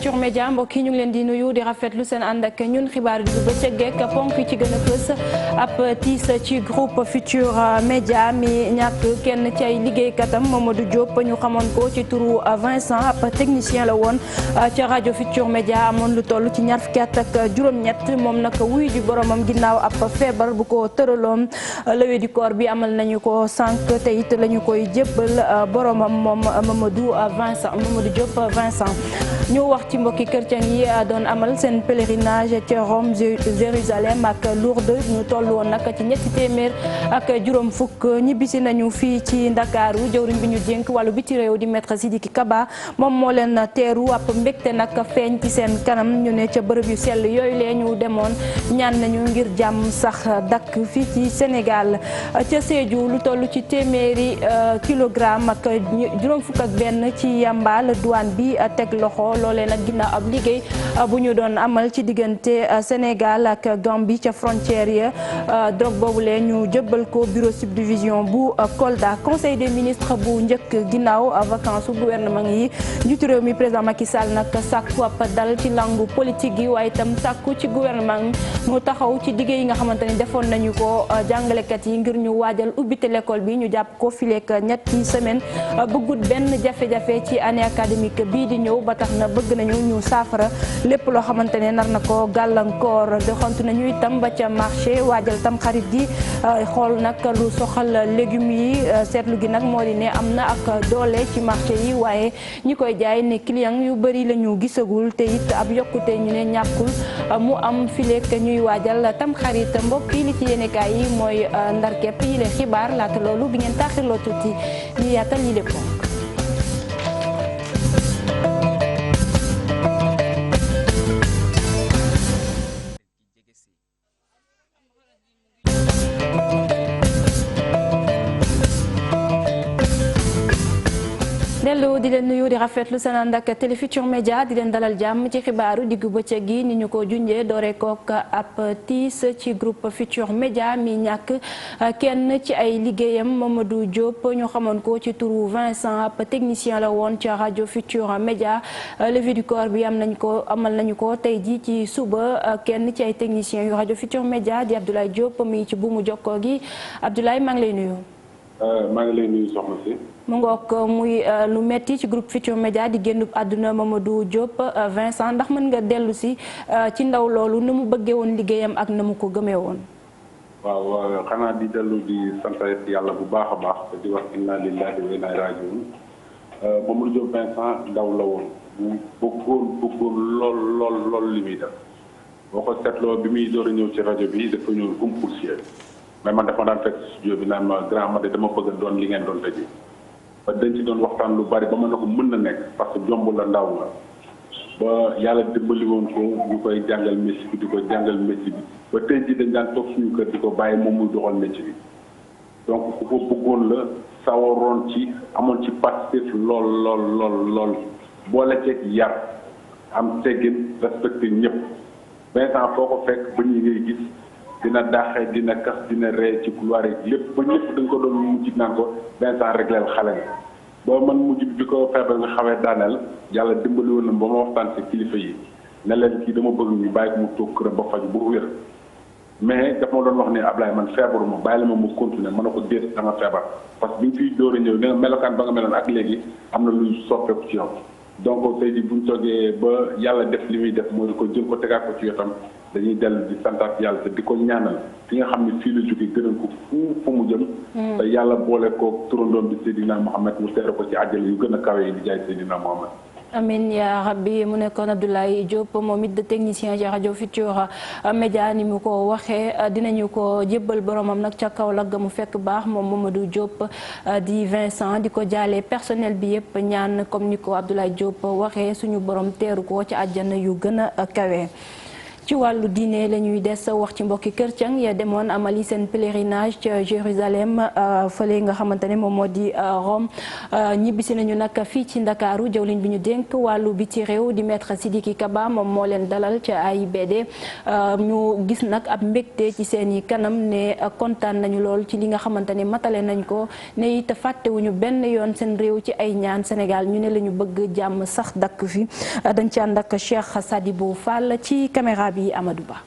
Futurs Médias mbokk yi ñu ngi leen di nuyu di rafetlu seen ànd ak ñun xibaar yi ba ca gekk ponk ci gën a fës ab tiis ci groupe Futurs Médias mi ñàkk kenn ci ay liggéeykatam Mamadou Diop ñu xamoon ko ci turu Vincent ab technicien la woon ca rajo Futurs Médias amoon lu toll ci ñaar fukki at ak juróom-ñett moom nag wuy ji boromam ginnaaw ab feebar bu ko tëraloon levée du corps bi amal nañu ko sànq te it la ñu koy jébbal boromam moom Mamadou Diop Vincent. ñu wax ci mbokki chrétien yi doon amal seen pèlerinage ca Rome Jérusalem ak Lourdes ñu toll woon nag ci ñetti téeméer ak juróom fukk ñibbisi nañu fii ci Ndakaaru jëwriñ bi ñu dénk wàllu biti réew di maître Sidiki Kaba moom moo leen teeru ab mbégte nag feeñ ci seen kanam ñu ne ca bërëb yu sell yooyu lee ñu demoon ñaan nañu ngir jàmm sax dakk fii ci Sénégal ca Sédhiou lu toll ci téeméeri kilogramme ak juróom fukk ak benn ci yamba la douane bi teg loxo loolee nag ginnaaw ab liggéey bu ñu doon amal ci diggante Sénégal ak Gambie ca frontière ya drogue boobule ñu jëbbal ko bureau subdivision bu Kolda conseil des ministres bu njëkk ginnaaw vacances su gouvernement yi njiitu réew mi président Macky Sall nag sàkku ab dal ci langu politique yi waaye itam sàkku ci gouvernement mu taxaw ci liggéey yi nga xamante ni defoon nañu ko jàngalekat yi ngir ñu waajal ubbite l'école bi ñu jàpp ko fileek ñetti semaine bëggut benn jafe-jafe ci année académique bii di ñëw ba tax na bëgg nañu ñu saafara lépp loo xamante ne nar na ko gàllankoor doxantu nañu itam ba ca marché waajal tam xarit gi xool nag lu soxal légumes yi seetlu gi nag moo di ne am na ak doole ci marché yi waaye ñi koy jaay ne client yu bëri la ñu gisagul te it ab yokkute ñu ne ñàkkul mu am fileek ñuy waajal tam xarit mbokk yi li ci yéenekaay yi mooy ndar képp yi leen xibaar laata loolu bi ngeen taaxirloo tuuti ñu yaatal yi lépp. dellu di leen nuyu di rafetlu seen ànd ak Télé Futurs Médias di leen dalal jàmm ci xibaaru diggu bëccëg gi ni ñu ko junjee doore kook ab tiis ci groupe Futurs Médias mi ñàkk kenn ci ay liggéeyam Mamadou Diop ñu xamoon ko ci turu Vincent ab technicien la woon ci rajo Futurs Médias levée du corps bi amal nañu ko tey ji ci suba kenn ci ay techniciens yu rajo Futurs Médias di Abdoulaye Diop mi ci buumu jokkoo gi Abdoulaye maa ngi lay nuyu. maa ngi lay nuyu soxna si. mu ngoog muy lu metti ci groupe Futurs Médias di génn àdduna Mamadou Diop Vincent ndax mën nga dellu si ci ndaw loolu na mu bëggee woon liggéeyam ak na mu ko gëmee woon. waaw xanaa di dellu di sant yàlla bu baax a baax te di wax inna lillahi wa inna ilayhi rajiun Mamadou Diop Vincent ndaw la woon bu bëggoon lool li muy def boo ko seetloo bi muy door a ñëw ci rajo bi dafa ñëw comme poussière mais man dafa daan fekk studio bi naan ma grand ma de dama bëgg doon li ngeen doon tëjee. ba dañ ci doon waxtaan lu bari ba mën na ko mën na nekk parce que jomb la ndaw la ba yàlla dimbali woon ko ñu koy jàngal métier bi di ko jàngal métier bi ba tey jii dañ daan toog suñu kër di ko bàyyi moom muy doxal métier bi donc ku ko bëggoon la sawaroon ci amoon ci participé lool boole ceeg yar am teggin respecté ñëpp Vincent foo ko fekk ba ñu ngay gis dina daaxee dina kas dina ree ci couloir yi lépp ba ñëpp dañ ko doon mujj naan ko Vincent régleel xale nga boo man mujj bi ko feebar nga xawee daaneel yàlla dimbali woon na ba ma waxtaan ci kilifa yi ne leen kii dama bëgg ñu bàyyi ko mu toog këram ba faju bu wér mais daf ma doon wax ne Ablaye man feebaruma bàyyi la ma mu continuer mën na ko déet dama feebar parce que bi ñu fiy door a ñëw ne melokaan ba nga meloon ak léegi am na luy soppeeku ci yow donc tey jii bu ñu toogee ba yàlla def li muy def mooy ko jël ko tegaat ko ci yotam dañuy dellu di santaat yàlla te di ko ñaanal fi nga xam ne fii la jóge gënal ko fu mu jëm te yàlla boole ko turandoom bi Seydina Mohamed mu teere ko ci àjjana yu gën a kawe yi di jaay Seydina Mohamed. amin yaa rabbi mu nekkoon Abdoulaye Diop moom it de technicien ci rajo Futurs Médias ni mu ko waxee dinañu ko jébbal boromam nag ca Kaolack ga mu fekk baax moom Mamadou Diop di Vincent di ko jaalee personnel bi yëpp ñaan comme ni ko Abdoulaye Diop waxee suñu borom teeru ko ci àjjana yu gën a kawe. ci wàllu diine la ñuy des wax ci mbokki chrétien ya demoon amali seen pèlerinage ca Jérusalem fële nga xamante ne moom moo di Rome ñibbisi nañu nag fii ci Ndakaaru jawriñ bi ñu dénk wàllu biti réew di maître Sidiki Kaba moom moo leen dalal ca AIBD ñu gis nag ab mbégte ci seen i kanam ne kontaan nañu lool ci li nga xamante ne matale nañ ko ne it fàttewuñu benn yoon seen réew ci ay ñaan Sénégal ñu ne la ñu bëgg jàmm sax dakk fi dañ ci ànd ak Cheikh Sadibou Fall ci caméra bi Amadou Ba.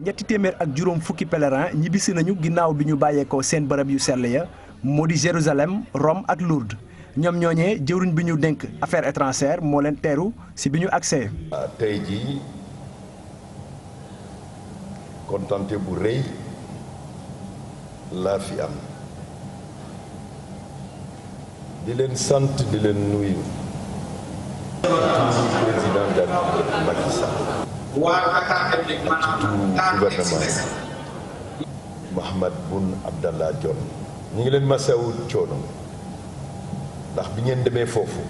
ñetti téeméer ak juróom fukki pèlerin ñibbisi nañu ginnaaw bi ñu bàyyeekoo seen bërëb yu sell ya moo di Jérusalem Rome ak Lourdes ñoom ñooñee jëwriñ bi ñu dénk affaires étrangères moo leen teeru si bi ñu agsee. tey jii kontante bu rëy laa fi am di leen sant di leen nuyu président de la République Macky Sall ci gouvernement Mahammed Boun Abdallah Dionne ñu ngi leen masawu coono ndax bi ngeen demee foofu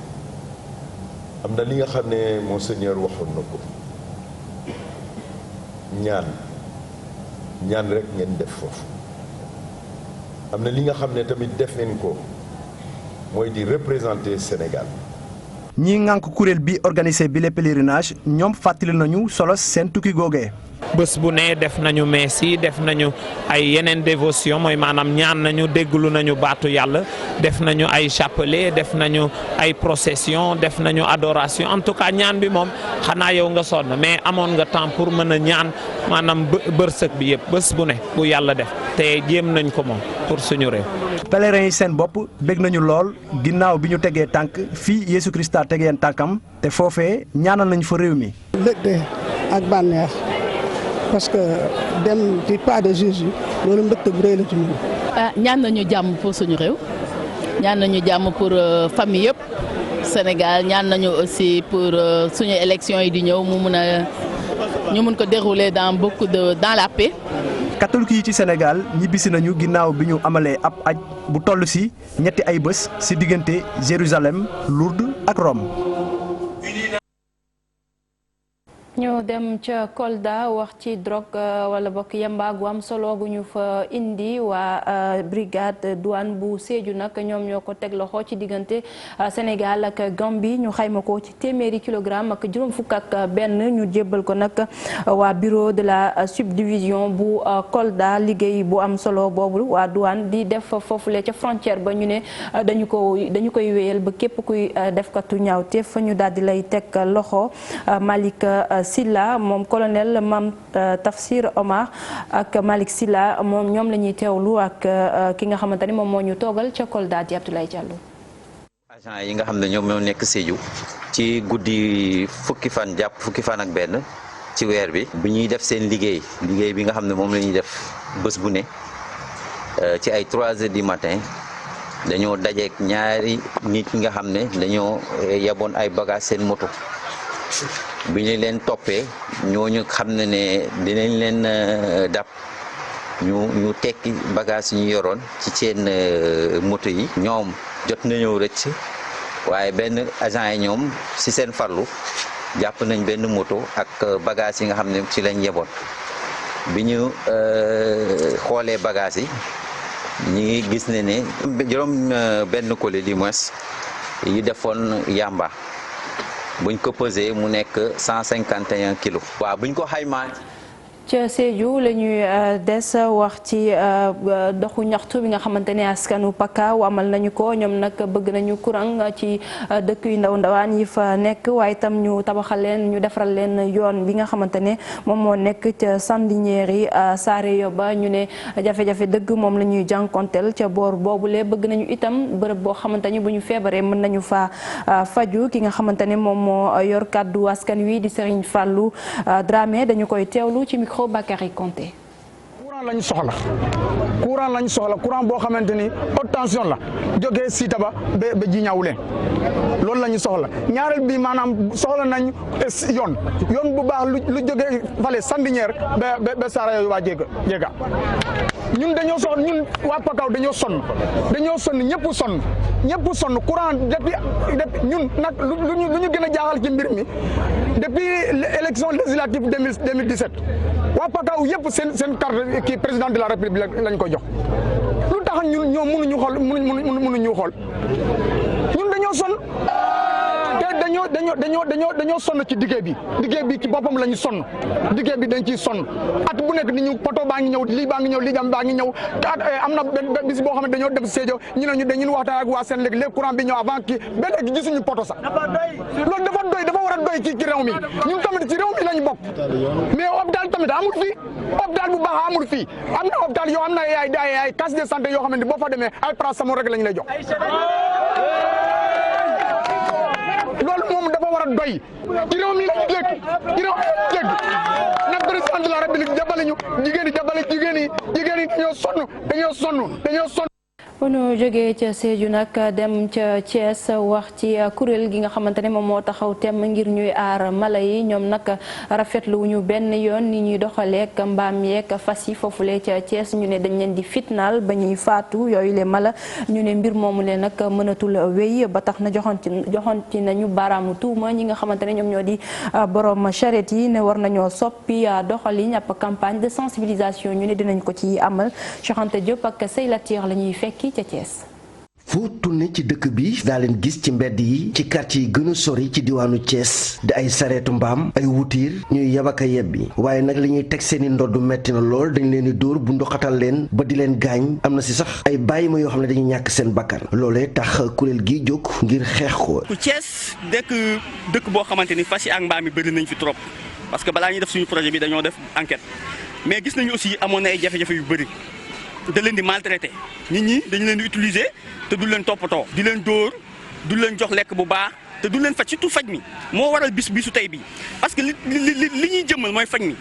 am na li nga xam ne monseigneur waxoon na ko ñaan rek ngeen def foofu am na li nga xam ne tamit def ngeen ko mooy di représenter Sénégal. ñii ngànk kuréel bi organisé bi le pèlerinage ñoom fàttali nañu solo seen tukki googee. bés bu ne def nañu mees yi def nañu ay yeneen dévotion mooy maanaam ñaan nañu dégglu nañu baatu yàlla def nañu ay chapelet def nañu ay procession def nañu adoration en tout cas ñaan bi moom xanaa yow nga sonn mais amoon nga temps pour mën a ñaan maanaam bërsëg bi yëpp bés bu ne bu yàlla def te jéem nañ ko moom pour suñu réew. pèlerins yi seen bopp bég nañu lool ginnaaw bi ñu tegee tànk fii Yeesu Krista tegeen tànkam te foofee ñaanal nañu fa réew mi. mbégte ak bànneex parce que dem ci pas de Jésus loolu mbégte bu rëy la ci ñun. ñaan nañu jàmm pour suñu réew ñaan nañu jàmm pour famille yëpp Sénégal ñaan nañu aussi pour suñu élection yi di ñëw ñu mun ko dérouler dans la paix. catholique yi ci Sénégal ñibbisi nañu ginnaaw bi ñu amalee ab aj bu toll si ñetti ay bés si diggante Jérusalem Lourdes ak Rome. ñoo dem ca Kolda wax ci drogue wala bokk yamba gu am solo gu ñu fa indi waa brigade douane bu Sédhiou nag ñoom ñoo ko teg loxo ci diggante Sénégal ak Gambie ñu xayma ko ci téeméeri kilogramme ak juróom fukk ak benn ñu jébbal ko nag waa bureau de la subdivision bu Kolda liggéey bu am solo boobu waa douane di def foofule ca frontière ba ñu ne dañu koy wéyal ba képp kuy defkatu ñaawteef fa ñu daal di lay teg loxo. Malick Silla moom colonel Mam Tafsir Omar ak Malick Silla moom ñoom la ñuy teewlu ak ki nga xamante ni moom moo ñu toogal ca Kolda di Abdoulaye Diallo. agent yi nga xam ne ñoom ñoo nekk Sédhiou ci guddi fukki fan jàpp fukki fan ak benn ci weer bi bu ñuy def seen liggéey bi nga xam ne moom la ñuy def bés bu ne ci ay 3 heures du matin dañoo dajeek ñaari nit ñi nga xam ne dañoo yaboon ay bagages seen moto. bi ñu leen toppee ñooñu xam ne dinañ leen dab ñu tekki bagage yi ñu yoroon ci seen moto yi ñoom jot nañoo rëcc waaye benn agent yi ñoom ci seen farlu jàpp nañ benn moto ak bagage yi nga xam ne ci lañ yeboon bi ñu xoolee bagage yi ñi ngi gis ne juróom benn colis du moins yu defoon yamba buñ ko pesé mu nekk 151 kilos. waaw buñ ko xaymaa. ca Sédhiou la ñuy des wax ci doxu ñaxtu bi nga xamante ne askanu Pakao amal nañu ko ñoom nag bëgg nañu courant ci dëkk yu ndaw ndawaan yi fa nekk waaye itam ñu tabaxal leen ñu defaral leen yoon bi nga xamante ne moom moo nekk ca Sandiniéry Saare Yoba ñu ne jafe-jafe dëgg moom la ñuy jànkonteel ca boor boobule bëgg nañu itam bërëb boo xamante ni bu ñu feebaree mën nañu fa faju ki nga xamante ne moom moo yor kàddu askan wi di Serigne Fallou Dramé dañu koy teewlu ci micro Bakary Konté. courant lañ soxla courant boo xamante ni haute tension la jógee Siita ba ji ñawuleen loolu la ñu soxla ñaareel bi maanaam soxla nañ yoon bu baax lu jógee fale Sandinière ba Saara yooyu waa Jéega ñun dañoo soxla ñun waa Pakaaw dañoo sonn ñëpp sonn courant depuis ñun nag lu ñu gën a jaaxal ci mbir mi depuis élection législative 2017 waa Pakaaw yëpp seen carte kii président de la République lañ ko jox lu tax ñun ñoom mënuñu xool ñun dañoo sonn te dañoo sonn ci liggéey bi ci boppam la ñu sonn liggéey bi dañ ciy sonn at bu nekk ni ñu poto baa ngi ñëw lii baa ngi ñëw te am na benn bis boo xam ne dañoo def Sédhiou ñu ne ñu dañu waxtaan ak waa Senelec léegi courant bi ñëw avant kii ba léegi gisuñu poto sax loolu dafa war a doy ci réew mi ñun tamit ci réew mi lañu bokk mais hôpital tamit amul fii hôpital bu baax amul fii am na hôpital yoo am na ay case de santé yoo xam ne boo fa demee ay paracetamol rek lañ lay jox loolu moom dafa war a doy ci réew mi lañu dégg na président de la République jàppale ñu jigéen yi dañoo sonn bu ñu jógee ca Sédhiou nag dem ca Thiès wax ci kuréel gi nga xamante ne moom moo taxaw temm ngir ñuy aar mala yi ñoom nag rafetlu wu ñu benn yoon ni ñuy doxaleek mbaam yeeg fas yi foofule ca Thiès ñu ne dañ leen di fitnaal ba ñuy faatu yooyu le mala ñu ne mbir moomu leen nag mënatul wéy ba tax na joxanti nañu baaraamu tuuma ñi nga xamante ne ñoom ñoo di borom charrette yi ne war nañoo soppi doxalin ab campagne de sensibilisation ñu ne dinañ ko ci amal Cheikh Anta Diop ak Seylatir la ñuy fekki ca Thiès. foo tourné ci dëkk bi daa leen gis ci mbedd yi ci quartier yi gën a sori ci diwaanu Thiès di ay sareetu mbaam ay wutiir ñuy yabaka yebbi waaye nag li ñuy teg seeni ndodd metti na lool dañ leen di dóor bu ndoxatal leen ba di leen gaañ am na si sax ay bàyyi ma yoo xam ne dañuy ñàkk seen bakkan loolee tax kuréel gi jóg ngir xeex ko. Thiès dëkk boo xamante ni fas yi ak mbaam yi bëri nañ fi trop parce que balaa ñuy def suñu projet bi dañoo def enquête mais gis nañu aussi amoon na ay jafe-jafe yu bëri da leen di maltraité nit ñi dañu leen di utiliser te du leen toppatoo di leen dóor du leen jox lekk bu baax te du leen faj surtout faj mi moo waral bisu tey bi parce que li ñuy jëmmal mooy faj mi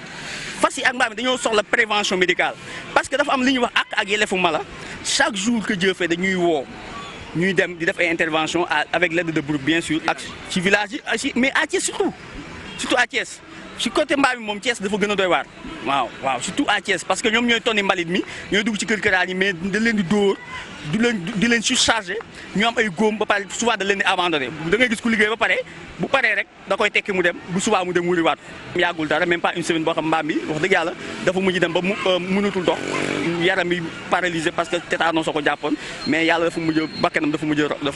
fas yi ak mbaam mi dañoo soxla prévention médicale parce que dafa am li ñuy wax ak yelleefu mala chaque jour que Dieu fait dañuy woo ñuy dem di def ay intervention avec l'aide de groupe bien sûr ak ci village yi mais à Thiès surtout à Thiès ci côté mbaam mi moom Thiès dafa gën a doy waar waaw surtout à Thiès parce que ñoom ñooy tonni mbalit mi ñooy dugg ci kër yi mais da leen di dóor di leen surchargé ñu am ay góom ba pare souvent da leen di abandonné da ngay gis ku liggéey ba pare bu paree rek da koy tekki mu dem bu subaa mu dem wuriwaat yàggul dara même pas une semaine boo xam mbaam bi wax dëgg yàlla dafa mujj dem ba mënatul dox yaram bi paralysé parce que tétanos soo ko jàppoon mais yàlla dafa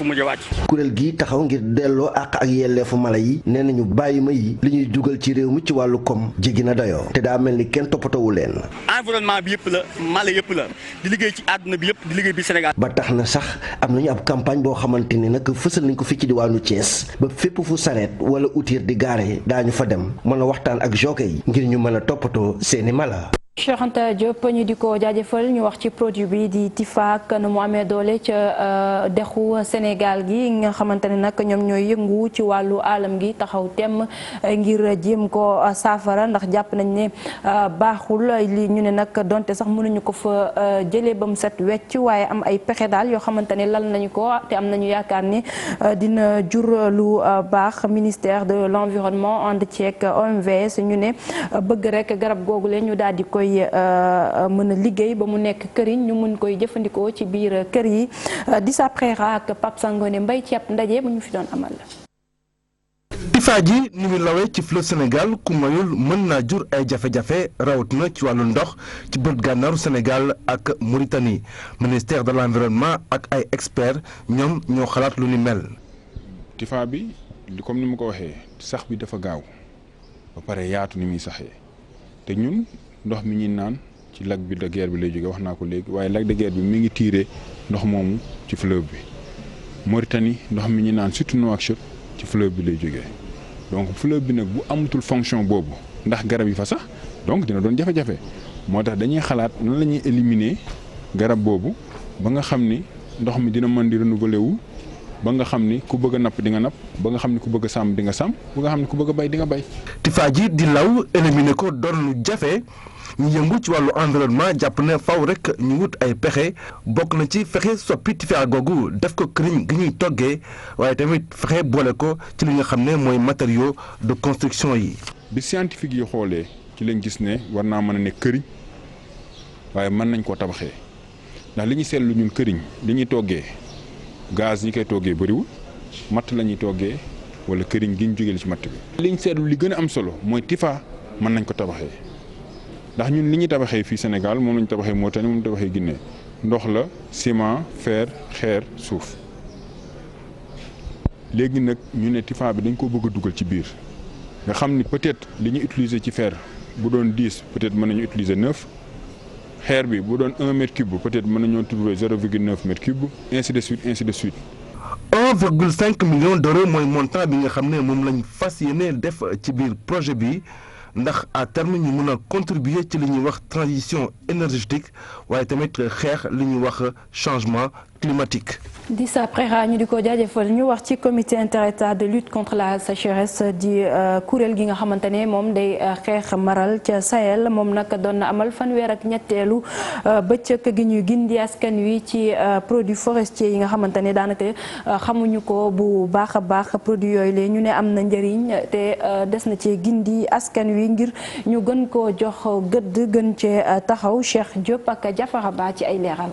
mujj wàcc. kuréel gi taxaw ngir delloo àq ak yelleefu mala yi nee nañu bàyyi ma yi li ñuy dugal ci réew mi ci wàllu koom jéggi na dayoo te daa mel ni kenn toppatoowu leen. environnement bi yëpp la mala yëpp la di liggéey ci àdduna bi yëpp di liggéey bi Sénégal. ba tax na sax am nañu ab campagne boo xamante ni nag fësal nañ ko fii ci diwaanu Thiès ba fépp fu sareet wala utiir di gaare daañu fa dem mën a waxtaan ak jockey yi ngir ñu mën a toppatoo seeni mala. Cheikh Anta Diop ñu di ko jaajëfal ñu wax ci produit bi di Tifaak nu mu amee doole ca dexu Sénégal gi nga xamante ne nag ñoom ñooy yëngu ci wàllu alam gi taxaw temm ngir jéem ko saafara ndax jàpp nañ ne baaxul li ñu ne nag donte sax mënuñu ko fa jëlee ba mu set wecc waaye am ay pexe daal yoo xamante ne lal nañu ko te am nañu yaakaar ni dina jur lu baax ministère de l'environnement ànd ceeg OMVS ñu ne bëgg rek garab googu leen ñu daal di koy mën a liggéey ba mu nekk këriñ ñu mun koy jëfandikoo ci biir kër yi di sa préra ak Pape Sangone Mbaye ci ab ndaje bu ñu fi doon amal. Tifa ji ni mu lawee ci fleuve Sénégal ku mayul mën naa jur ay jafe-jafe rawatina ci wàllu ndox ci bët gànnaaru Sénégal ak Mauritanie ministère de l'environnement ak ay experts ñoom ñoo xalaat lu ni mel. Tifa bi comme ni mu ko waxee sax bi dafa gaaw ba pare yaatu ni muy saxee te ñun. ndox mi ñuy naan ci lac bi de Guiers bi lay jóge wax naa ko léegi waaye lac de Guiers bi mi ngi tiire ndox moomu ci fleuve bi Mauritanie ndox mi ñuy naan surtout Nouakchott ci fleuve bi lay jógee donc fleuve bi nag bu amatul fonction boobu ndax garab yi fa sax donc dina doon jafe-jafe moo tax dañuy xalaat nan la ñuy éliminer garab boobu ba nga xam ni ndox mi dina mën di renouveler wu ba nga xam ni ku bëgg a napp di nga napp ba nga xam ni ku bëgg a sàmm di nga sàmm ba nga xam ni ku bëgg a bay di nga bay. Tifa ji di law éliminer ko doon lu jafe ñu yëngu ci wàllu environnement jàpp ne faw rek ñu wut ay pexe bokk na ci fexe soppi Tifa googu def ko këriñ gi ñuy toggee waaye tamit fexe boole ko ci li nga xam ne mooy matériaux de construction yi. bi scientifique yi xoolee ci lañ gis ne war naa mën a nekk këriñ waaye mën nañ koo tabaxee ndax li ñu seetlu ñun këriñ li ñuy toggee gaz ñi koy toggee bëriwul matt la ñuy toggee wala këriñ gi ñu jógee ci matt bi. li ñu seetlu li gën a am solo mooy Tifa mën nañ ko tabaxee ndax ñun li ñuy tabaxee fii Sénégal moom la ñu tabaxee Mauritanie moom la ñu tabaxee Guinée ndox la ciment fer xeer suuf léegi nag ñu ne Tifa bi dañ ko bëgg a dugal ci biir nga xam ni peut-être li ñu utiliser ci fer bu doon 10 peut-être mën nañu utiliser 9 xeer bi bu doon 1 mètre cube peut-être mën nañoo trouver 0,9 mètre cube ainsi de suite ainsi de suite. 1,5 million d'euros mooy montant bi nga xam ne moom lañ fas yéene def ci biir projet bi ndax à terme ñu mën a contribuer ci li ñuy wax transition énergétique waaye tamit xeex li ñuy wax changement climatique. Dissa Préra ñu di ko jaajëfal ñu wax ci comité interétat de lutte contre la sécheresse di kuréel gi nga xamante ne moom day xeex maral ca Sahel moom nag doon na amal fanweer ak ñetteelu bëccëg gi ñuy gindi askan wi ci produits forestiers yi nga xamante ne daanaka xamuñu ko bu baax a baax produits yooyu la ñu ne am na njëriñ te des na ci gindi askan wi ngir ñu gën koo jox gëdd gën cee taxaw Cheikh Diop ak Jafara Ba ci ay leeral.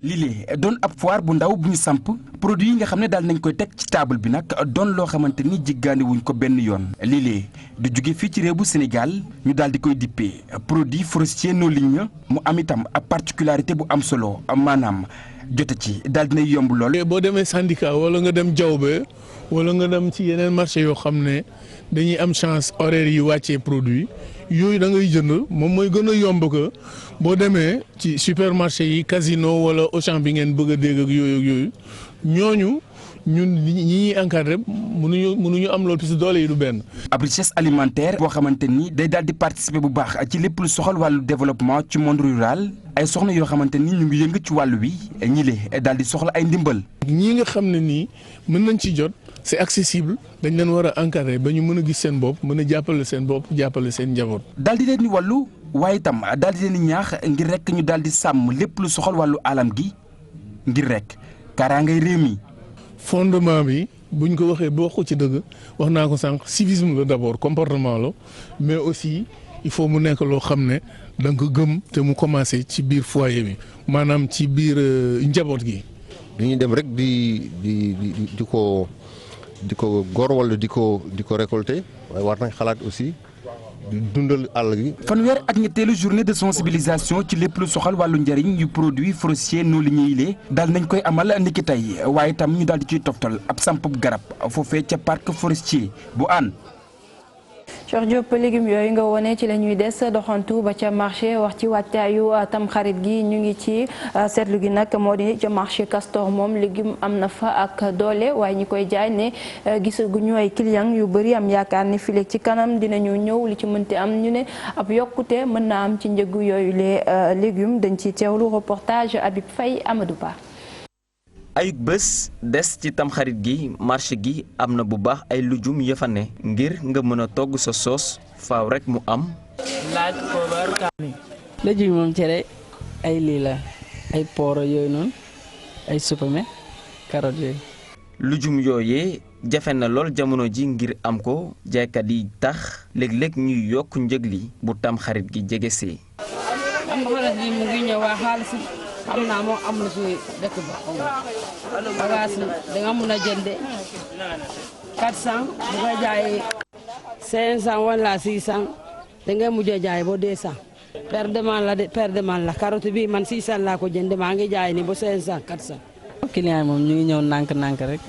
lii doon ab foire bu ndaw bu ñu samp produit yi nga xam ne daal nañ koy teg ci table bi nag doon loo xamante ni jiggaani wuñ ko benn yoon lii di jóge fii ci réew bu Sénégal ñu daal di koy dippee produit forestier non ligne mu am itam ab particularité bu am solo maanaam jote ci daal dinay yomb lool. boo demee syndicat wala nga dem jawbe wala nga dem ci yeneen marché yoo xam ne dañuy am chance horaire yi wàccee produit yooyu da ngay jënd moom mooy gën a yomb ko boo demee ci supermarché yi Casino wala Auchan bi ngeen bëgg a dégg ak yooyu ñooñu ñun ñi ñuy encadré mënuñu am loolu parce que doole yi du benn. ab richesse alimentaire boo xamante ni day daal di participer bu baax ci lépp lu soxal wàllu développement ci monde rural ay soxna yoo xamante ni ñu ngi yëngu ci wàllu wi ñile daal di soxla ay ndimbal. ñii nga xam ne nii mën nañ ci jot c'est accessible dañ leen war a encadrer ba ñu mën a gis seen bopp mën a jàppale seen bopp jàppale seen njaboot. daal di leen di wàllu waaye itam daal di leen di ñaax ngir rek ñu daal di sàmm lépp lu soxal wàllu alam gi ngir rek kaaraangay réew mi. fondement bi buñ ko waxee ba wax ko ci dëgg wax naa ko sànq civisme la d'abord comportement la mais aussi il faut mu nekk loo xam ne da nga ko gëm te mu commencé ci biir foyer bi maanaam ci biir njaboot gi. dañuy dem rek di ko gor wala di ko récolter waaye war nañ xalaat aussi di dundal àll gi. fanweer ak ñetteelu journée de sensibilisation ci lépp lu soxal wàllu njëriñ yu produit forestier non ligneux yi daal nañ koy amal niki tey waaye itam ñu daal di ciy toftal ab sampub garab foofee ca parc forestier bu Hann. Cheikh Diop légumes yooyu nga wone ci la ñuy des doxantu ba ca marché wax ci wàccaayu tamxarit gi ñu ngi ci seetlu gi nag moo di ca marché Castor moom légume am na fa ak doole waaye ñi koy jaay ne gisaguñu ay clients yu bëri am yaakaar ni fileeg ci kanam dinañu ñëw li ci mënti am ñu ne ab yokkute mën naa am ci njëgu yooyu les légumes dañ ci teewlu reportage Habib Faye Amadou Ba. ayuk bés des ci tamxarit gi marché gi am na bu baax ay lujum ya fa ne ngir nga mën a togg sa soos faaw rek mu am. laaj poobar kaani. lujum moom cere ay lii la ay pooro yooyu noonu ay supame carotte yooyu. lujum yooyee jafe na lool jamono ji ngir am ko jaaykat yi tax léeg-léeg ñuy yokk njëg li bu tamxarit gi jegesee. am na xaalis bi mu ngi ñëw waa xaalis am naa moo am na si dëkk ba bagage da nga mun a jënde 400 bu nga jaay 500 wala 600 da nga mujj jaay ba 200 perdement la carotte bi man 600 laa ko jënde maa ngi jaay ni ba 500 400. client yi moom ñu ngi ñëw nànk-nànk rek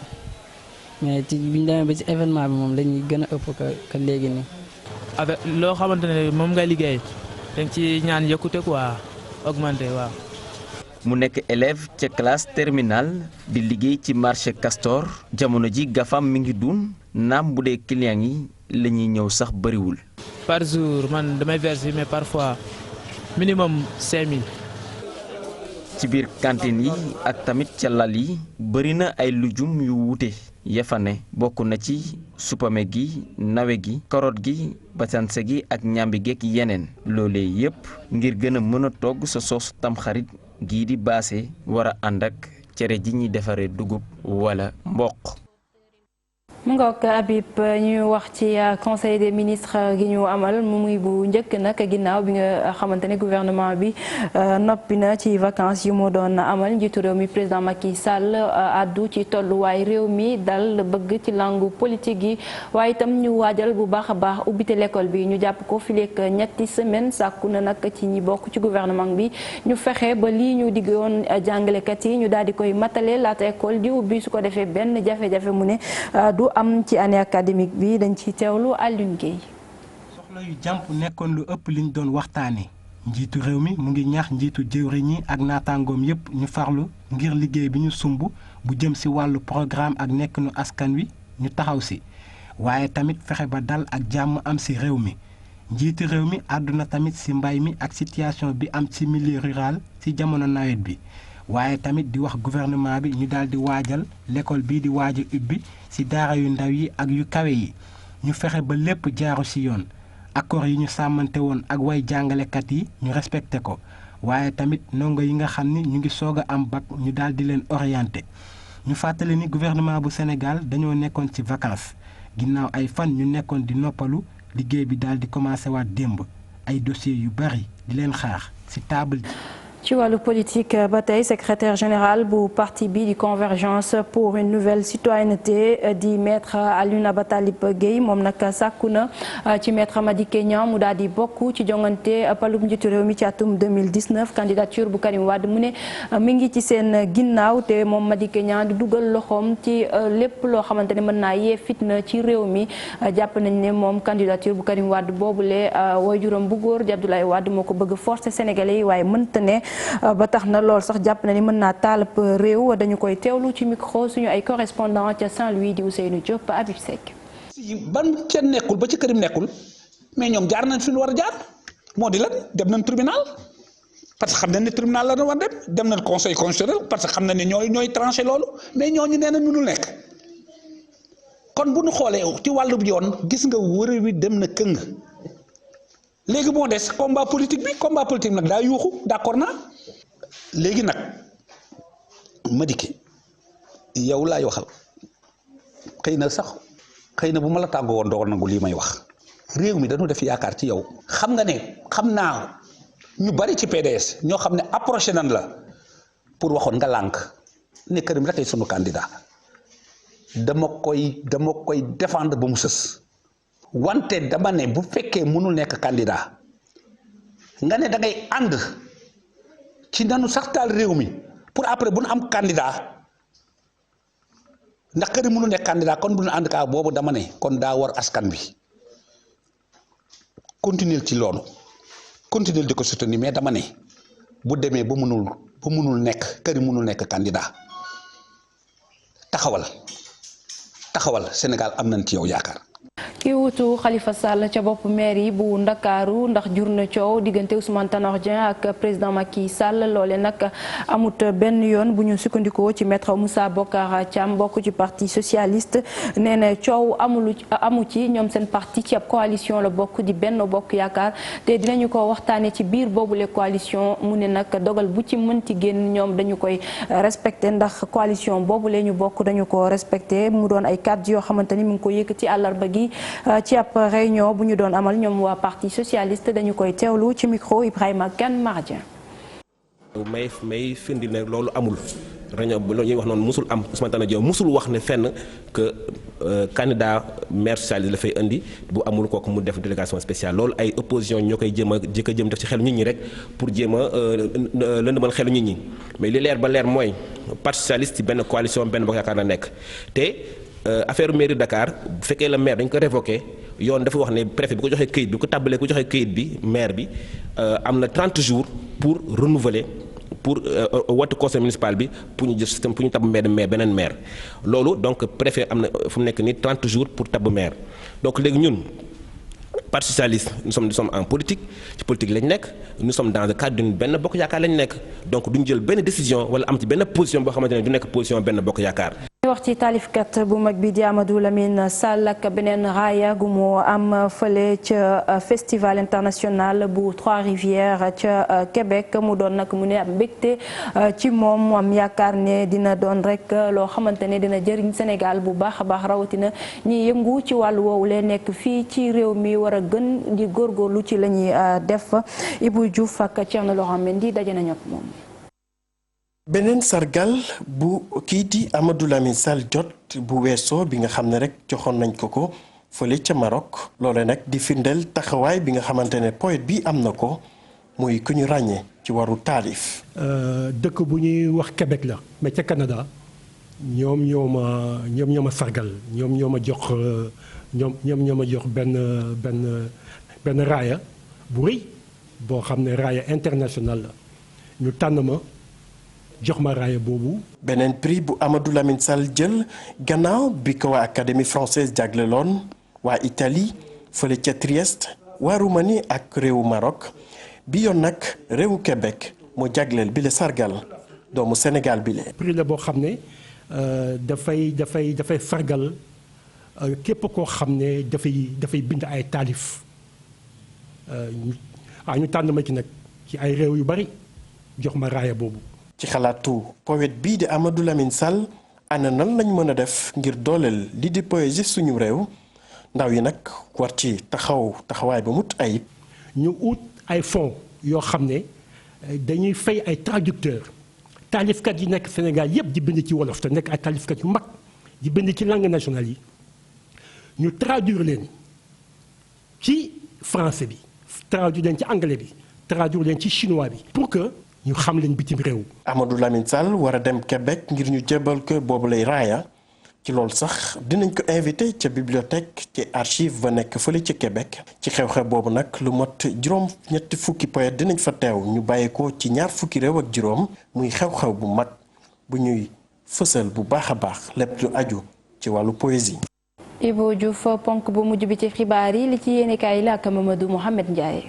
mais ci biñ demee ba ci événement bi moom lañuy gën a ëpp ka léegi nii. avec loo xamante ne moom ngay liggéey dañ ci ñaan yokkute quoi augmenté waaw. mu nekk élève ca classe terminale di liggéey ci marché Castor jamono ji gafam mi ngi dun naam bu dee client yi la ñuy ñëw sax bëriwul. par jour man damay verser mais parfois minimum 5000. ci biir cantine yi ak tamit ca lal yi bëri na ay lujum yu wuute yafa ne bokk na ci supame gi nawe gi carotte gi basanse gi ak ñambi geek yeneen loolee yépp ngir gën a mën a togg sa soosu tamxarit gii di baase war a ànd ak cere ji ñuy defaree dugub wala mboq. mu ngoog Habib ñu wax ci conseil des ministres gi ñu amal mu muy bu njëkk nag ginnaaw bi nga xamante ne gouvernement bi noppi na ci vacances yu mu doon amal njiitu réew mi président Macky Sall addu ci tolluwaay réew mi dal bëgg ci langue politique yi waaye itam ñu waajal bu baax a baax ubbite l'école bi ñu jàpp ko fileek ñetti semaine sàkku na nag ci ñi bokk ci gouvernement bi ñu fexe ba lii ñu diggoon jàngalekat yi ñu daal di koy matale laata école di ubbi su ko defee benn jafe-jafe mu ne du am ci année académique bi dañ ci teewlu Alioune Gueye. soxla yu jàmp nekkoon lu ëpp liñ doon waxtaane njiitu réew mi mu ngi ñaax njiitu jëwriñ yi ak naataangoom yépp ñu farlu ngir liggéey bi ñu sumb bu jëm ci wàllu programme ak nekkinu askan wi ñu taxaw ci waaye tamit fexe ba dal ak jàmm am ci réew mi njiitu réew mi àdduna tamit ci mbay mi ak situation bi am ci milieu rural ci jamono nawet bi waaye tamit di wax gouvernement bi ñu daal di waajal l'école bii di waaj a ubbi ci daara yu ndaw yi ak yu kawe yi ñu fexe ba lépp jaaru ci yoon accord yi ñu sàmmante woon ak way jàngalekat yi ñu respecté ko waaye tamit ndongo yi nga xam ni ñu ngi soog a am bac ñu daal di leen orienté ñu fàttali ni gouvernement bu Sénégal dañoo nekkoon ci vacances ginnaaw ay fan ñu nekkoon di noppalu liggéey bi daal di commencé waat démb ay dossiers yu bari di leen xaar ci table ji. ci wàllu politique ba tey secrétaire général bu parti bi di convergence pour une nouvelle citoyenneté di maître Alioune Abatalib Gueye moom nag sàkku na ci maître Madické Niang mu daal di bokk ci jongante palum njiitu réew mi ci atum 2019 candidature bu Karim Wade mu ne mi ngi ci seen ginnaaw te moom Madické Niang di dugal loxoom ci lépp loo xamante ne mën naa yee fitna ci réew mi jàpp nañ ne moom candidature bu Karim Wade boobule waajuram bu góor di Abdoulaye Wade moo ko bëgg forcer sénégalais yi waaye mënta ne ba tax na lool sax jàpp na ni mën naa taalab réew dañu koy teewlu ci micro suñu ay correspondant ca Saint-Louis di Ousseynou Diop Habib Seck. ban ca nekkul ba ci Karim nekkul mais ñoom jaar nañ fi lu war a jaar moo di lan dem nañ tribunal parce que xam nañ ne tribunal la na war dem nañ conseil constitutionnel parce que xam nañ ne ñooy tranché loolu mais ñooñu nee na mënul nekk kon bu ñu xoolee ci wàllu yoon gis nga wërë wi dem na këng léegi moo des combat politique bi nag daa yuuxu d'accord naa léegi nag Madické yow laay waxal xëy na bu ma la tàggoo woon dogal nangu lii may wax réew mi dañu def yaakaar ci yow xam naa ñu bari ci PDS ñoo xam ne approché nan la pour waxoon nga lànk ne Karim rek ay sunu candidat dama koy défendre ba mu sës wante dama ne bu fekkee mënul nekk candidat nga ne da ngay ànd ci nanu saxtaal réew mi pour après bu nu am candidat ndax Karim mënul nekk candidat kon bu nu ànd kaa boobu dama ne kon daa war askan bi continuer ci loolu continuer di ko soutenir mais dama ne bu demee ba mënul nekk Karim mënul nekk candidat taxawal Sénégal am nañ ci yow yaakaar. ki wutu Khalifa Sall ca bopp maire yi bu Ndakaaru ndax jur na coow diggante Ousmane Tanor Dieng ak président Macky Sall loole nag amut benn yoon bu ñu sukkandikoo ci maître Moussa Bocar Thiam bokk ci parti socialiste nee na coow amu ci ñoom seen parti ci ab coalition la bokk di Benno Bokk Yaakaar te dinañu ko waxtaanee ci biir boobule coalition mu ne nag dogal bu ci mënti génn ñoom dañu koy respecté ndax coalition boobule ñu bokk dañu ko respecté mu doon ay kàddu yoo xamante ni mu ngi ko yëkkati àllarba gi ci ab réunion bu ñu doon amal ñoom waa parti socialiste dañu koy teewlu ci micro Ibrahima Kane Mardien. may firndil ne loolu amul réunion bu ñuy wax noonu musul am Ousmane Tanor Dieng musul wax ne fenn que candidat maire socialiste la fay indi bu amul kooku mu def délégation spéciale loolu ay opposition ñoo koy jéem a def ci xelu nit ñi rek pour jéem a lëndëmal xelu nit ñi mais li leer ba leer mooy parti socialiste ci benn coalition benn bokk yaakaar la nekk te. affaire mairie Dakar bu fekkee la maire dañ ko révoqué yoon dafa wax ne préfet bi ko joxee këyit bi ko tàbbalee ko joxee këyit bi maire bi am na 30 jours pour renouveler pour wattu conseil municipal bi pour ñu jël système pour ñu tabb maire beneen maire loolu donc préfet am na fu mu nekk nii 30 jours pour tabb maire donc léegi ñun parti socialiste nous sommes en politique ci politique lañ nekk nous sommes dans le cadre d'une benn bokk yaakaar lañ nekk donc duñ jël benn décision wala am ci benn position boo xamante ne du nekk position benn bokk yaakaar. wax ci taalifkat bu mag bi di Amadou Lamine Sall ak beneen raaya gu mu am fële ca festival international bu Trois-Rivières ca Québec mu doon nag mu ne am mbégte ci moom mu am yaakaar ne dina doon rek loo xamante ne dina jëriñ Sénégal bu baax a baax rawatina ñi yëngu ci wàllu woowu lee nekk fii ci réew mi war a gën di góorgóorlu ci la ñuy def Ibou Diouf ak Thierno Laurent Mendy daje nañu ak moom. beneen sargal bu kii di Amadou Lamine Sall jot bu weesoo bi nga xam ne rek joxoon nañ ko fële ca Maroc loole nag di firndeel taxawaay bi nga xamante ne poète bi am na ko muy ku ñu ràññee ci waru taalif. dëkk bu ñuy wax Québec la mais ca Canada ñoom ñoo ma sargal ñoom ñoo ma jox benn raaya bu rëy boo xam ne raaya international la ñu tànn ma. jox ma raaya boobu. beneen prix bu Amadou Lamine Sall jël gannaaw bi ko waa académie française jagleloon waa Italie fële ca Trieste waa Roumanie ak réewu Maroc bi yoon nag réewu Québec moo jagleel bi la sargal doomu Sénégal bi la. prix la boo xam ne dafay sargal képp koo xam ne dafay bind ay taalif ñu tànn ma ci nag ci ay réew yu bari jox ma raaya boobu. ci xalaatu poète bii di Amadou Lamine Sall ana nan lañ mën a def ngir dooleel li di poésie suñu réew ndaw yi nag war ci taxawaay ba mut ayib. ñu ut ay fonds yoo xam ne dañuy fay ay traducteurs taalifkat yi nekk Sénégal yépp di bind ci wolof te nekk ay taalifkat yu mag di bind ci langue nationale yi ñu traduire leen ci français bi traduire leen ci anglais bi traduire leen ci chinois bi pour que. ñu xam leen bitim réew. Amadou Lamine Sall war a dem Québec ngir ñu jébal ko boobu lay raaya ci loolu sax dinañ ko invité ca bibliothèque ci archive ba nekk fële ca Québec ci xew-xew boobu nag lu mot juróom-ñetti fukki poète dinañ fa teew ñu bàyyi ko ci ñaar fukki réew ak juróom muy xew-xew bu mag bu ñuy fësal bu baax a baax lépp lu aju ci wàllu poésie. Ibou Diouf ponk bu mujj bi ci xibaar yi li ci yéenekaay la ak Mamadou Mouhamed Ndiaye.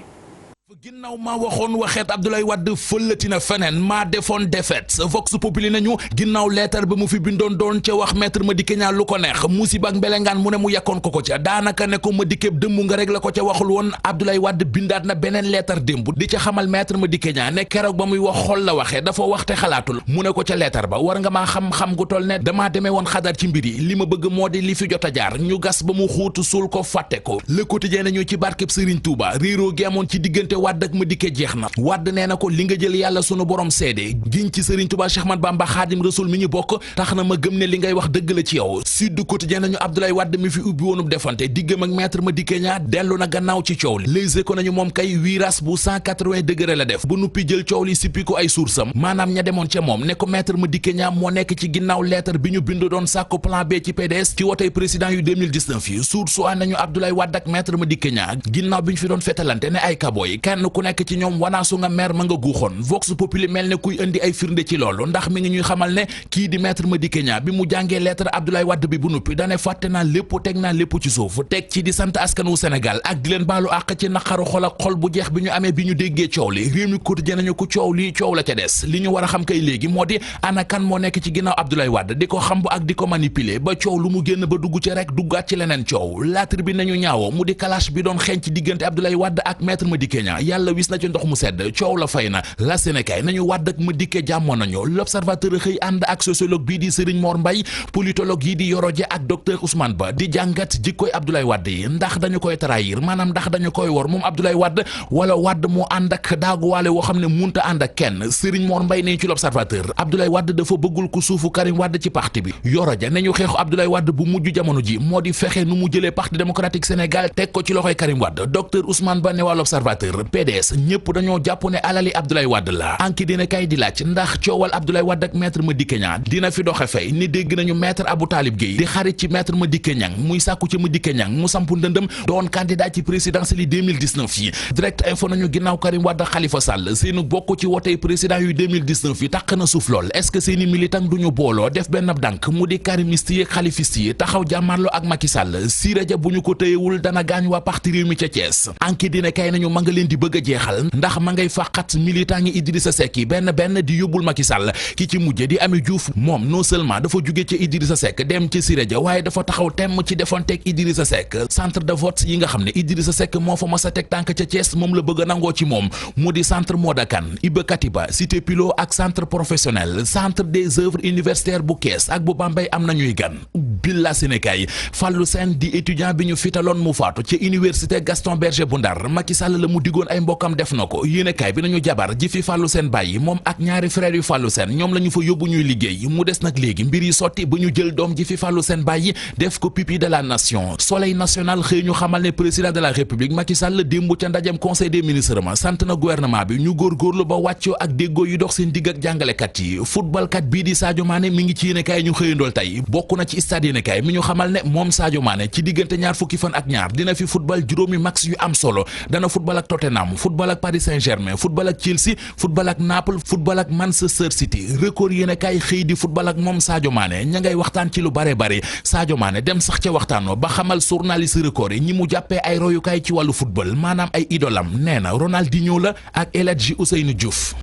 ginnaaw maa waxoon waxeet Abdoulaye Wade fëllatina feneen maa defoon défaite Vox Populi nañu ginnaaw leetar ba mu fi bindoon doon ca wax maître Madické Niang lu ko neex musiba ak mbelengaan mu ne mu yàkkoon ko ca daanaka ne ko Madické dëmb nga rek la ko ca waxul woon Abdoulaye Wade bindaat na beneen leetar démb di ca xamal maître Madické Niang ne keroog ba muy wax xol la waxee dafa waxte xalaatul mu ne ko ca leetar ba war nga maa xam-xam gu toll ne damaa demee woon xadar ci mbir yi li ma bëgg moo di li fi jot a jaar ñu gas ba mu xuutu suul ko fàtte ko Le Quotidien nañu ci barkeb Serigne Touba réeroo gi amoon ci diggante Wade ak Madické jeex na Wade nee na ko li nga jël yàlla sunu borom seede giñ ci Serigne Touba Cheikh Ahmadou Bamba Khadim Rasoul mi ñu bokk tax na ma gëm ne li ngay wax dëgg la ci yow Sud Quotidien nañu Abdoulaye Wade mi fi ubbi woonub defante diggam ak maître Madické Niang dellu na gannaaw ci coow li Les Échos nañu moom kay virage bu 180 degré la def ba nuppi jël coow li sippi ko ay source am maanaam ña demoon ca moom ne ko maître Madické Niang moo nekk ci ginnaaw lettre bi ñu bind doon sàkku plan B ci PDS ci wotey président yu 2019 yi source a nañu Abdoulaye Wade ak maître Madické Niang ginnaaw bi ñu fi doon fetalante ne ay kaboy kenn ku nekk ci ñoom wanaasu nga mer ma nga guuxoon Vox Populi mel ne kuy indi ay firnde ci loolu ndax mi ngi ñuy xamal ne kii di maître Madické Niang bi mu jàngee lettre Abdoulaye Wade bi bu nuppi dane fàtte naa lépp teg naa lépp ci suuf teg ci di sant askanu Sénégal ak di leen baalu àq ci naqaru xol ak xol bu jeex bi ñu amee bi ñu déggee coow li réew mi quotidien nañu ko coow li coow la ca des li ñu war a xam kay léegi moo di ana kan moo nekk ci ginnaaw Abdoulaye Wade di ko xam bu ak di ko manipuler ba coow lu mu génn ba dugg ci rek duggaat ci leneen coow La Tribune nañu ñaawoo mu di clash bi doon xeeñ ci diggante Abdoulaye Wade ak maître Madické Niang yàlla wis na ci ndox mu sedd coow la fay na la Sénégal nañu Wade ak Madické jàmmoon nañu L'Observateur xëy ànd ak sociologue bii di Serigne Mor Mbaye politologue yi di Yoro Dia ak docteur Ousmane Ba di jàngat jikkoy Abdoulaye Wade yi ndax dañu koy trahir maanaam ndax dañu koy wor moom Abdoulaye Wade wala Wade moo ànd ak daaguwaale woo xam ne munta ànd ak kenn Serigne Mor Mbaye ne ci L'Observateur Abdoulaye Wade dafa bëggul ku suufu Karim Wade ci parti bi Yoro Dia nañu xeexu Abdoulaye Wade bu mujj jamono ji moo di fexe nu mu jëlee parti démocratique Sénégal teg ko ci loxoy Karim Wade docteur Ousmane Ba ne waa L'Observateur PDS ñëpp dañoo jàpp ne alali Abdoulaye Wade la anki dina kay di laaj ndax coowal Abdoulaye Wade ak maître Madické Niang dina fi doxe fay ni dégg nañu maître Abou Talib Gueye di xarit ci maître Madické Niang muy sàkku ci Madické Niang mu samp ndëndëm doon candidat ci présidentielle yi 2019 yi direct info nañu ginnaaw Karim Wade Khalifa Sall seenu bokk ci wotey président yu 2019 yi taq na suuf lool est-ce que seeni militant duñu booloo def benn dànk mu di karimiste yi khalifiste yi taxaw jàmmarloo ak Macky Sall Siré Dia bu ñu ko tëyewul dana gaañ waa parti Rewmi ca Thiès anki dina kay nañu ma nga leen di bëgg a jeexal ndax ma ngay fàqat militant ngi Idrissa Seck yi benn di yóbbul Macky Sall ki ci mujje di Ami Diouf moom non seulement dafa jóge ci Idrissa Seck dem ci Siré Dia waaye dafa taxaw temm ci defanteeg Idrissa Seck centre de vote yi nga xam ne Idrissa Seck moo fa mas a teg tànk ca Thiès moom la bëgg a nangoo ci moom mu di centre Modakan Iba Katiba Cité Pilo ak centre professionnel centre des œuvres universitaires bu Kees ak bu Bambey am nañuy gan billa Sénégal Fallou Sène di étudiant bi ñu fitaloon mu faatu ci université Gaston Berger bu Ndar Macky Sall la mu diggoon ay mbokkam def na ko yéenekaay bi nañu jabar ji fi Fallou Sène bàyyi moom ak ñaari frère yu Fallou Sène ñoom la ñu fa yóbbu ñuy liggéey mu des nag léegi mbir yi sotti ba ñu jël doom ji fi Fallou Sène bàyyi def ko pupille de la nation Soleil national xëy ñu xamal ne président de la république Macky Sall démb ca ndajem conseil des ministres ma sant na gouvernement bi ñu góorgóorlu ba wàccoo ak déggoo yu dox seen digg ak jàngalekat yi footballkat bii di Sadio Mané mi ngi ci yéenekaay ñu xëyandool tey bokk na ci stade yéenekaay mi ñu xamal ne moom Sadio Mané ci diggante ñaar fukki fan ak ñaar dina fi football juróomi match yu am solo dana football ak Tottenham football ak Paris Saint-Germain football ak Chelsea football ak Naples football ak Manchester City record yéenekaay xëy di football ak moom Sadio Mané ña ngay waxtaan ci lu bare bare Sadio Mané dem sax ca waxtaanoo ba xamal journaliste record yi ñi mu jàppee ay royukaay ci wàllu football maanaam ay idolam nee na Ronaldinho la ak El Hadji Ousseynou Diouf.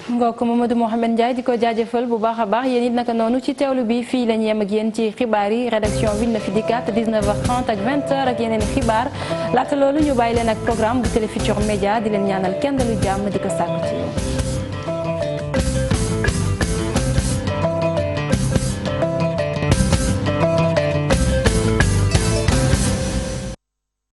mbokk Mamadou Mohamed Ndiaye di ko jaajëfal bu baax a baax yéen it naka noonu ci teewlu bi fii lañ yem ak yéen ci xibaar yi rédaction bi na fi dikkaat 19h30 ak 20h ak yeneen xibaar laata loolu ñu bàyyi leen ak programme bu Télé Futurs Médias di leen ñaanal kenn dalu jàmm di ko sàkku ci